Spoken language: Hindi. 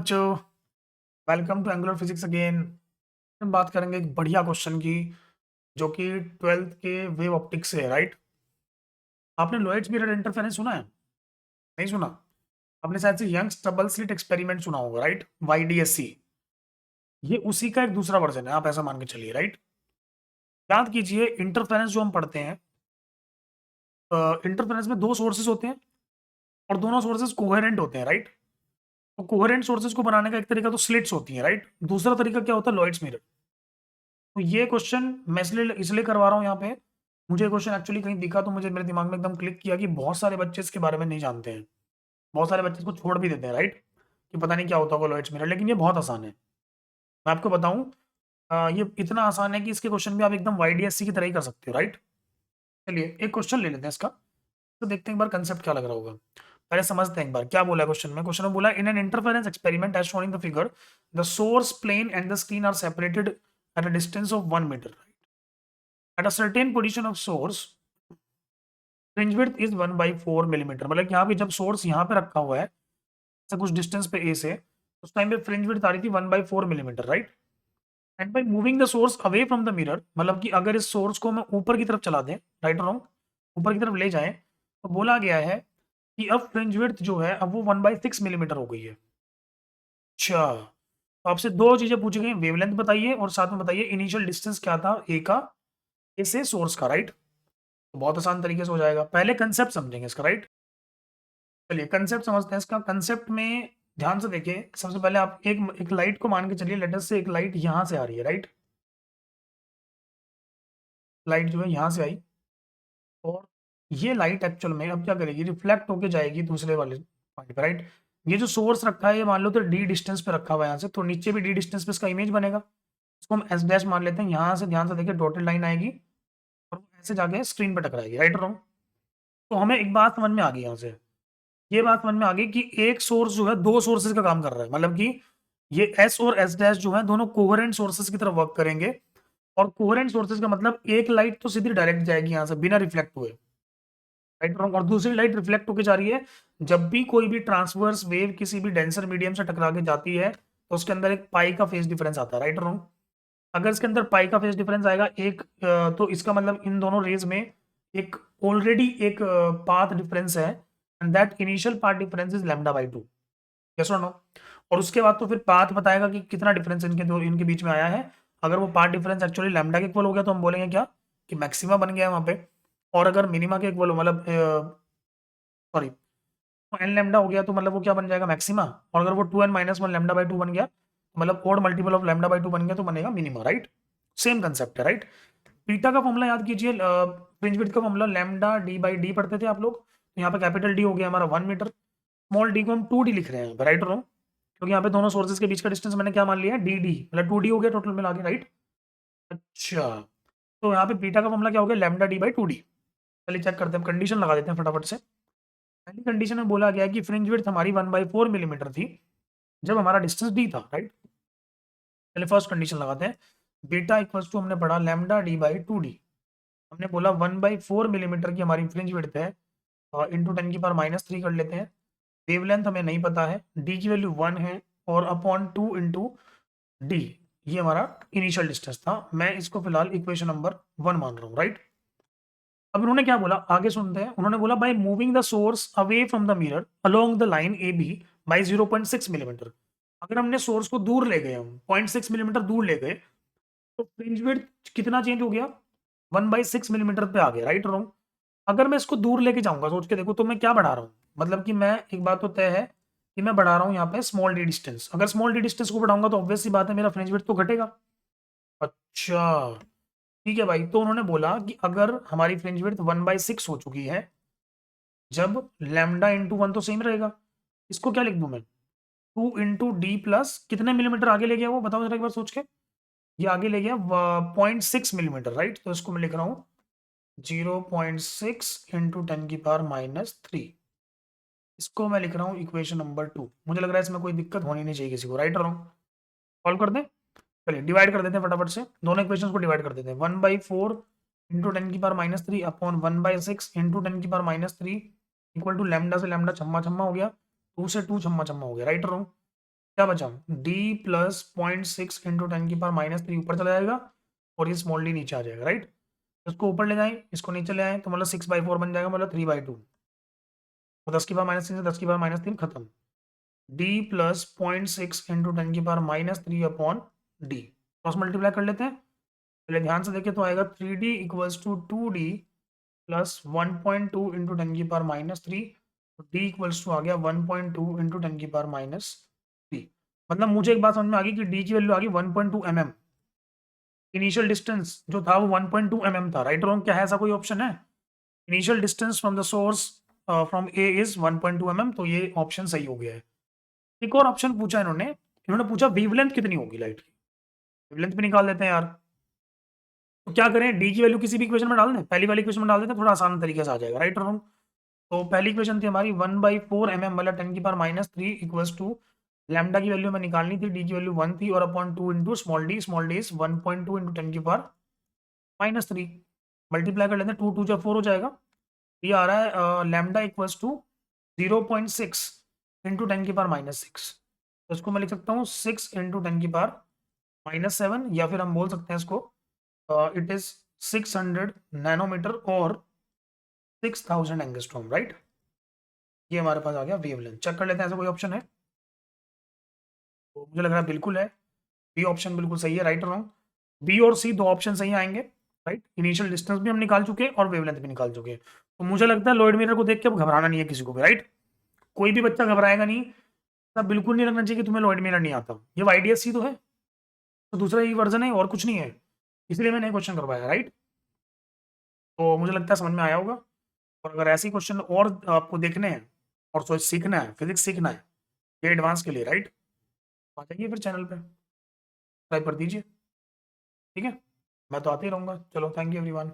बच्चों, welcome to Angular Physics again. हम बात करेंगे एक बढ़िया क्वेश्चन की, जो कि 12th के वेव ऑप्टिक्स से है। राइट? आपने लोएट्स मिरर इंटरफेरेंस सुना है? नहीं सुना? आपने शायद से यंग्स डबल स्लिट एक्सपेरिमेंट सुना होगा, राइट? YDSC। ये उसी का एक दूसरा वर्जन है, आप ऐसा मान के चलिए। राइट? याद कीजिए, इंटरफेरेंस जो हम पढ़ते हैं, इंटरफेरेंस में दो सोर्सेज होते हैं और दोनों सोर्सेज कोहेरेंट होते हैं। राइट? तो कोहेरेंट सोर्सेज को बनाने का एक तरीका तो स्लिट्स होती है। राइट? दूसरा तरीका क्या होता है? लोएट्स मिरर। तो ये क्वेश्चन मैं इसलिए करवा रहा हूँ यहाँ पे। मुझे क्वेश्चन एक्चुअली कहीं दिखा तो मुझे मेरे दिमाग में एकदम क्लिक किया कि बहुत सारे बच्चे इसके बारे में नहीं जानते हैं। बहुत सारे बच्चे इसको छोड़ भी देते हैं। राइट? कि पता नहीं क्या होता होगा लोएट्स मिरर, लेकिन ये बहुत आसान है। मैं आपको बताऊं, ये इतना आसान है कि इसके क्वेश्चन भी आप एकदम YDSC की तरह ही कर सकते हो। राइट? चलिए एक क्वेश्चन ले लेते हैं इसका, तो देखते हैं एक बार कंसेप्ट क्या लग रहा होगा। पहले समझते हैं एक बार क्या बोला है क्वेश्चन में। क्वेश्चन में बोला, in an interference experiment as shown in the figure, the source plane and the screen are separated at a distance of 1 metre. At a certain position of source, fringe width is 1/4 millimetre. मतलब कि यहाँ पे जब सोर्स यहाँ पे रखा हुआ है, ऐसा कुछ डिस्टेंस पे ए से, उस टाइम पे फ्रिंज विड्थ आ रही थी 1/4 millimetre. Right? And by moving the source away from the mirror, मतलब कि अगर इस सोर्स को मैं ऊपर की तरफ चला दें, राइट और रॉन्ग, ऊपर की तरफ ले जाएं, तो बोला गया है कि अब फ्रिंज विड्थ जो है अब वो 1/6 मिलीमीटर हो गई है। अच्छा, तो आपसे दो चीजें पूछी गई, वेवलेंथ बताइए और साथ में बताइए इनिशियल डिस्टेंस क्या था ए का, ए से सोर्स का। राइट? तो बहुत आसान तरीके से हो जाएगा। पहले कंसेप्ट समझेंगे इसका। राइट? चलिए कंसेप्ट समझते हैं इसका। कंसेप्ट में ध्यान से देखिए, सबसे पहले आप एक एक लाइट को मान के चलिए, लेटर से एक लाइट यहाँ से आ रही है। राइट? लाइट जो है यहाँ से आई, और ये लाइट एक्चुअल में अब क्या करेगी, रिफ्लेक्ट होके जाएगी दूसरे वाले पॉइंट पे। राइट? ये जो सोर्स रखा है, ये मान लो तो डी डिस्टेंस पे रखा हुआ है यहाँ से, तो नीचे भी डी डिस्टेंस पे इसका इमेज बनेगा। इसको हम एस डैश मान लेते हैं। यहाँ से ध्यान से देखिए, डॉटेड लाइन आएगी और वो ऐसे जाके स्क्रीन पे टकराएगी। राइट और रॉन्ग? तो हमें एक बात समझ में आ गई यहाँ से, ये बात समझ में आ गई कि एक सोर्स जो है दो सोर्सेज का काम कर रहा है। मतलब कि ये एस और एस डैश जो है दोनों कोहेरेंट सोर्सेज की तरफ वर्क करेंगे, और कोहेरेंट सोर्सेज का मतलब एक लाइट तो सीधी डायरेक्ट जाएगी यहाँ से बिना रिफ्लेक्ट हुए। Right wrong? और दूसरी लाइट रिफ्लेक्ट होकर जा रही है। जब भी कोई भी ट्रांसवर्स वेव किसी भी डेंसर मीडियम से टकरा के जाती है, तो उसके अंदर एक पाई का फेज डिफरेंस आता है। Right wrong? अगर इसके अंदर पाई का फेज डिफरेंस आएगा एक, तो इसका मतलब इन दोनों रेज में एक ऑलरेडी एक पाथ डिफरेंस है, and that initial path difference is λ/2। Yes और नो? और उसके बाद तो फिर पाथ बताएगा कि कितना डिफरेंस इनके बीच में आया है। अगर वो पाथ डिफरेंस एक्चुअली लैम्डा के इक्वल हो गया, तो हम बोलेंगे क्या, कि मैक्सिमा बन गया है वहां पे। और अगर मिनिमा के इक्वल हो, मतलब सॉरी, एन लैम्डा हो गया, तो मतलब वो क्या बन जाएगा, मैक्सिमा। और अगर वो 2n-1 λ/2 बन गया, तो मतलब ओड मल्टीपल ऑफ λ/2 बन गया, तो बनेगा मिनिमा। राइट? सेम कंसेप्ट है। राइट? बीटा का फॉर्मूला याद कीजिए, फ्रिंज विड्थ का फॉर्मूला λ/d पढ़ते थे आप लोग। तो यहाँ पे कैपिटल डी हो गया हमारा 1 मीटर, स्मॉल डी को हम 2d लिख रहे हैं। राइट और, क्योंकि यहाँ पे दोनों सोर्सेज के बीच का डिस्टेंस मैंने क्या मान लिया है, डी, मतलब 2d हो गया टोटल मिला के। राइट? अच्छा, तो यहाँ पे बीटा का फॉर्मूला क्या हो गया, λd/2d। चलिए चेक करते हैं, कंडीशन लगा देते हैं फटाफट से। पहली कंडीशन में बोला गया कि फ्रिंज विड्थ हमारी 1/4 मिलीमीटर थी जब हमारा डिस्टेंस डी था। राइट? चलिए फर्स्ट कंडीशन लगाते हैं। बीटा इक्वल्स टू हमने पढ़ा λd/2d। हमने बोला 1/4 मिलीमीटर की हमारी फ्रिंज विड्थ है, इंटू 10⁻³ कर लेते हैं। वेवलेंथ हमें नहीं पता है, डी की वैल्यू 1 है, और अपॉन 2 इंटू डी, ये हमारा इनिशियल डिस्टेंस था। मैं इसको फिलहाल इक्वेशन नंबर 1 मान रहा हूँ। राइट? अब उन्होंने क्या बोला, आगे सुनते हैं। उन्होंने बोला, by moving the source away from the mirror along the line A B by 0.6 millimetre. अगर हमने सोर्स को दूर ले गए, हम 0.6 मिलीमीटर दूर ले गए, तो फ्रिंज विड्थ कितना चेंज हो गया, 1/6 मिलीमीटर पे आ गया। Right wrong? अगर मैं इसको दूर लेके जाऊंगा, सोच के देखो, तो मैं क्या बढ़ा रहा हूँ, मतलब कि मैं, एक बात तो तय है कि मैं बढ़ा रहा हूँ यहाँ पे स्मॉल डी डिस्टेंस। अगर स्मॉल डी डिस्टेंस को बढ़ाऊंगा, तो ऑब्वियस सी बात है मेरा फ्रिंज विड्थ तो घटेगा। अच्छा, ठीक है भाई। तो उन्होंने बोला कि अगर हमारी फ्रिंज विड्थ 1/6 हो चुकी है, जब λ/1 तो सेम रहेगा, इसको क्या लिख दूं मैं, 2 इंटू डी प्लस कितने मिलीमीटर आगे ले गया वो बताओ जरा एक बार सोच के। ये आगे ले गया 0.6 मिलीमीटर। राइट? तो इसको मैं लिख रहा हूँ 0.6 इंटू 10⁻³ इसको मैं लिख रहा हूँ इक्वेशन नंबर 2। मुझे लग रहा है इसमें कोई दिक्कत होनी नहीं चाहिए किसी को। राइट और रॉन्ग? सॉल्व कर दें? चलिए डिवाइड कर देते हैं फटाफट से, दोनों इक्वेशंस को डिवाइड कर देते हैं। 1/4 into 10⁻³ upon 1/6 into 10⁻³ equal to lambda से लैम्डा छम्मा छम्मा हो गया, 2 से 2 छम्मा छम्मा हो गया। राइट और रॉन्ग? क्या बचा, d प्लस 0.6 इंटू 10⁻³ ऊपर चला जाएगा और ये स्मॉल d नीचे आ जाएगा, राइट। इसको ऊपर ले जाएं, इसको नीचे ले आए तो मतलब 6/4 बन जाएगा, मतलब 3/2। तो 10⁻³ से 10⁻³ खत्म। d plus 0.6 into 10⁻³ upon d, cross multiply कर लेते हैं। पहले ध्यान से देखें तो आएगा 3d equals to 2d plus 1.2 into 10⁻³ तो d इक्वल्स टू आ गया 1.2 इंटू 10⁻³ मतलब मुझे एक बात समझ में आ गई कि d की वैल्यू आ गई 1.2 mm। इनिशियल डिस्टेंस जो था वो 1.2 mm था, राइट रॉन्ग क्या है, ऐसा कोई ऑप्शन है। Initial distance from the source from A is 1.2 mm, तो ये ऑप्शन सही हो गया है। एक और ऑप्शन पूछा इन्होंने पूछा वेवलेंथ कितनी होगी लाइट की, वेवलेंथ भी निकाल देते हैं यार। तो क्या करें, डी की वैल्यू किसी भी इक्वेशन में डाल दें, पहली वाली इक्वेशन में डाल देते हैं, थोड़ा आसान तरीके से आ जाएगा, राइट और रॉन्ग। तो पहली इक्वेशन थी हमारी 1/4 mm मतलब 10⁻³ इक्वल्स टू लैम्डा की वैल्यू में निकालनी थी, डी की वैल्यू 1 थी और upon 2 into small D is 1.2 into 10⁻³ multiply कर लेते हैं, 2 2 जा 4 हो जाएगा। ये आ रहा है लैम्डा इक्वल्स टू 0.6 इंटू 10⁻⁶। तो इसको मैं लिख सकता हूँ 6 इंटू 10⁻⁷, या फिर हम बोल सकते हैं इसको इट इज 600 नैनोमीटर और 6000 एंगस्ट्रॉम, राइट। ये हमारे पास आ गया वेवलेंथ। चेक कर लेते हैं ऐसा कोई ऑप्शन है, तो मुझे लग रहा है बिल्कुल है, बी ऑप्शन बिल्कुल सही है, राइट और रॉन्ग। बी और सी दो ऑप्शन सही आएंगे, राइट। इनिशियल डिस्टेंस भी हम निकाल चुके हैं और वेवलेंथ भी निकाल चुके हैं। तो मुझे लगता है लॉयड मिरर को देख के अब घबराना नहीं है किसी को भी, राइट। कोई भी बच्चा घबराएगा नहीं, तब बिल्कुल नहीं लगना चाहिए कि तुम्हें लॉयड मिरर नहीं आता। ये YDSC तो है, तो दूसरा ही वर्जन है और कुछ नहीं है, इसलिए मैंने क्वेश्चन करवाया, राइट। तो मुझे लगता है समझ में आया होगा। और अगर ऐसे क्वेश्चन और आपको देखने हैं और सोच सीखना है, फिजिक्स सीखना है ये एडवांस के लिए, राइट, आ जाइए फिर चैनल पे सब्सक्राइब कर दीजिए, ठीक है। मैं तो आते ही रहूँगा। चलो, थैंक यू एवरीवन।